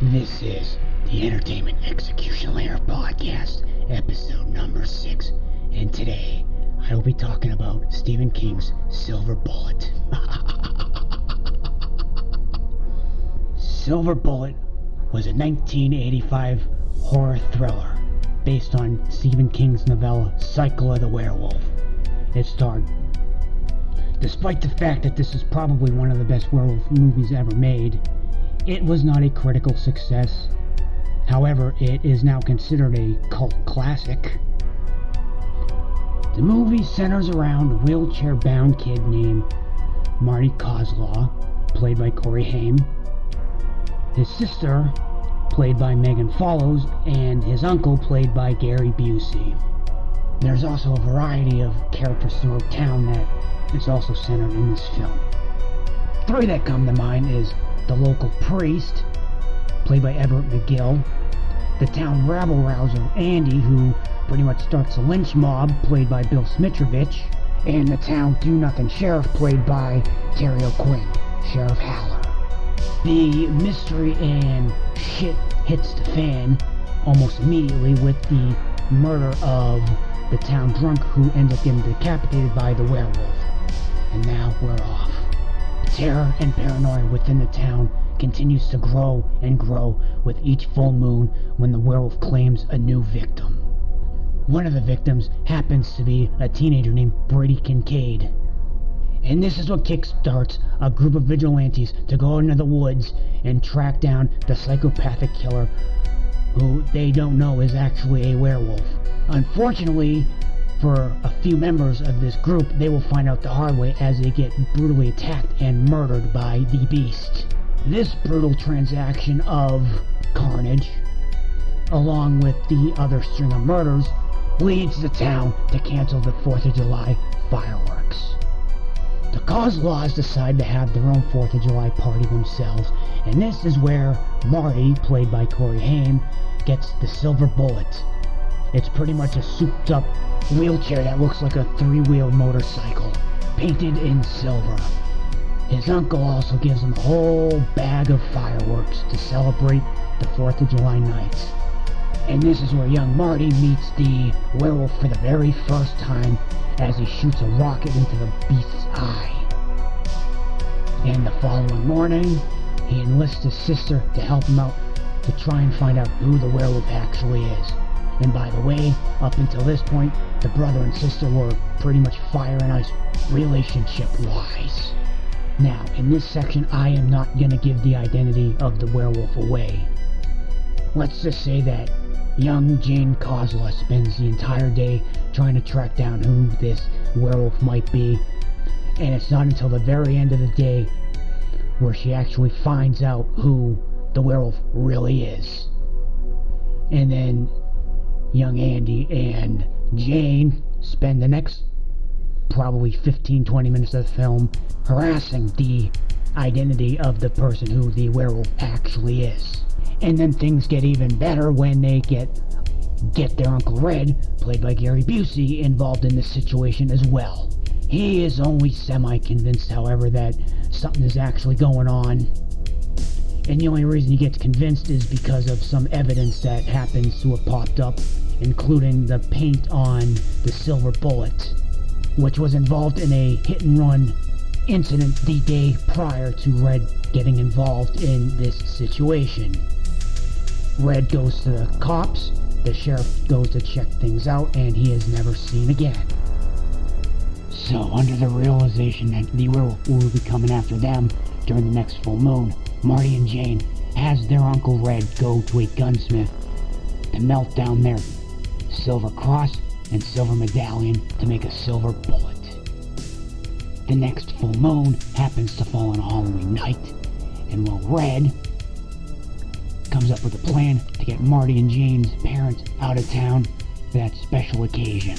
This is the Entertainment Execution Layer Podcast, episode number 6, and today I will be talking about Stephen King's Silver Bullet. Silver Bullet was a 1985 horror thriller based on Stephen King's novella Cycle of the Werewolf. It starred, despite the fact that this is probably one of the best werewolf movies ever made, it was not a critical success. However, it is now considered a cult classic. The movie centers around a wheelchair-bound kid named Marty Kozlaw, played by Corey Haim, his sister, played by Megan Follows, and his uncle, played by Gary Busey. There's also a variety of characters throughout town that is also centered in this film. Three that come to mind is the local priest, played by Everett McGill, the town rabble-rouser Andy, who pretty much starts a lynch mob, played by Bill Smitrovich, and the town do-nothing sheriff, played by Terry O'Quinn, Sheriff Haller. The mystery and shit hits the fan almost immediately with the murder of the town drunk who ends up getting decapitated by the werewolf. And now we're off. Terror and paranoia within the town continues to grow and grow with each full moon when the werewolf claims a new victim. One of the victims happens to be a teenager named Brady Kincaid. And this is what kickstarts a group of vigilantes to go into the woods and track down the psychopathic killer who they don't know is actually a werewolf. Unfortunately, for a few members of this group, they will find out the hard way as they get brutally attacked and murdered by the beast. This brutal transaction of carnage, along with the other string of murders, leads the town to cancel the 4th of July fireworks. The Kozlaws decide to have their own 4th of July party themselves, and this is where Marty, played by Corey Haim, gets the Silver Bullet. It's pretty much a souped-up wheelchair that looks like a 3-wheel motorcycle, painted in silver. His uncle also gives him a whole bag of fireworks to celebrate the 4th of July night. And this is where young Marty meets the werewolf for the very first time as he shoots a rocket into the beast's eye. And the following morning, he enlists his sister to help him out to try and find out who the werewolf actually is. And by the way, up until this point, the brother and sister were pretty much fire and ice relationship-wise. Now, in this section, I am not going to give the identity of the werewolf away. Let's just say that young Jane Kozlaw spends the entire day trying to track down who this werewolf might be, and it's not until the very end of the day where she actually finds out who the werewolf really is. And then young Andy and Jane spend the next probably 15-20 minutes of the film harassing the identity of the person who the werewolf actually is. And then things get even better when they get their Uncle Red, played by Gary Busey, involved in this situation as well. He is only semi-convinced, however, that something is actually going on. And the only reason he gets convinced is because of some evidence that happens to have popped up, including the paint on the Silver Bullet, which was involved in a hit-and-run incident the day prior to Red getting involved in this situation. Red goes to the cops, the sheriff goes to check things out, and he is never seen again. So, under the realization that the werewolf will be coming after them during the next full moon, Marty and Jane has their Uncle Red go to a gunsmith to melt down their silver cross and silver medallion to make a silver bullet. The next full moon happens to fall on a Halloween night, and while Red comes up with a plan to get Marty and Jane's parents out of town for that special occasion.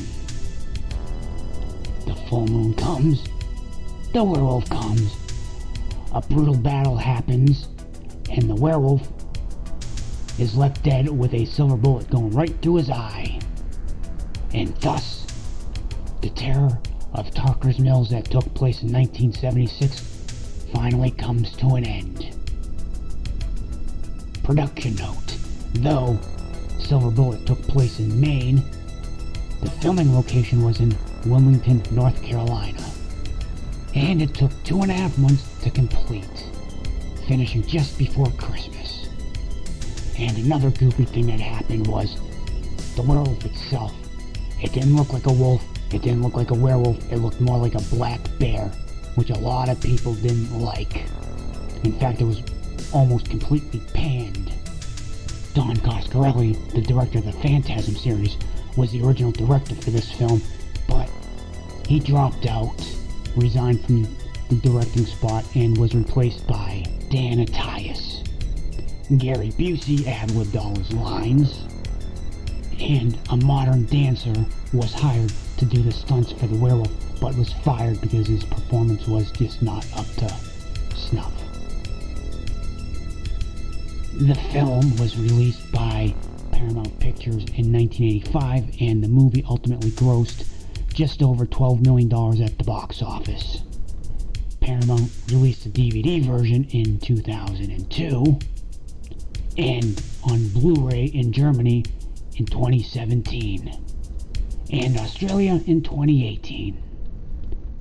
The full moon comes, the werewolf comes, a brutal battle happens, and the werewolf is left dead with a silver bullet going right through his eye. And thus, the terror of Tarker's Mills that took place in 1976 finally comes to an end. production note. Though Silver Bullet took place in Maine, the filming location was in Wilmington, North Carolina. And it took 2.5 months to complete, finishing just before Christmas. And another goofy thing that happened was the werewolf itself. It didn't look like a wolf, it didn't look like a werewolf, it looked more like a black bear, which a lot of people didn't like. In fact, it was almost completely panned. Don Coscarelli, the director of the Phantasm series, was the original director for this film, but he dropped out, resigned from the directing spot, and was replaced by Dan Attias. Gary Busey ad-libbed all his lines, and a modern dancer was hired to do the stunts for the werewolf, but was fired because his performance was just not up to snuff. The film was released by Paramount Pictures in 1985, and the movie ultimately grossed just over $12 million at the box office. Paramount released a DVD version in 2002, and on Blu-ray in Germany in 2017, and Australia in 2018.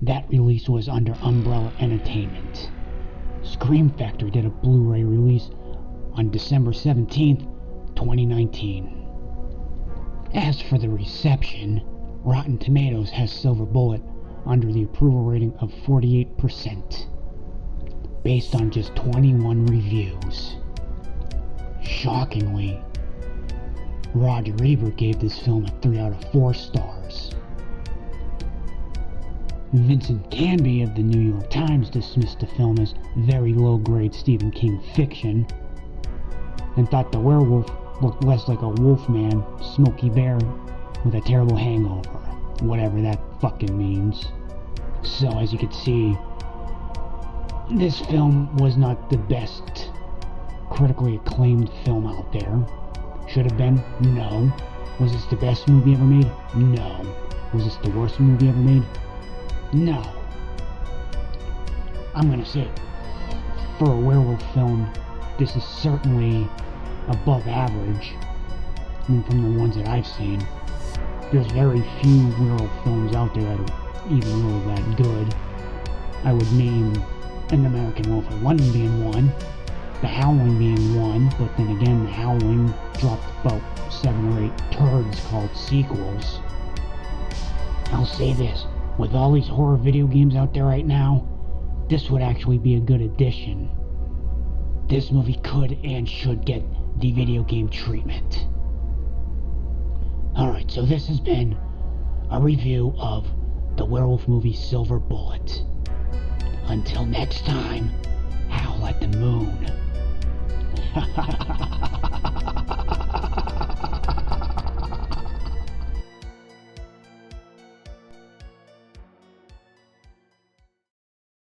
That release was under Umbrella Entertainment. Scream Factory did a Blu-ray release on December 17th, 2019. As for the reception, Rotten Tomatoes has Silver Bullet under the approval rating of 48%, based on just 21 reviews. Shockingly, Roger Ebert gave this film a 3 out of 4 stars. Vincent Canby of the New York Times dismissed the film as very low-grade Stephen King fiction, and thought the werewolf looked less like a wolfman, Smokey Bear, with a terrible hangover, whatever that fucking means. So, as you can see, this film was not the best critically acclaimed film out there. Should have been? No. Was this the best movie ever made? No. Was this the worst movie ever made? No. I'm gonna say, for a werewolf film, this is certainly above average. I mean, from the ones that I've seen. There's very few werewolf films out there that are even really that good. I would name An American Wolf of London being one, The Howling being one, but then again, The Howling dropped about 7 or 8 turds called sequels. I'll say this, with all these horror video games out there right now, this would actually be a good addition. This movie could and should get the video game treatment. Alright, so this has been a review of the werewolf movie Silver Bullet. Until next time, howl at the moon.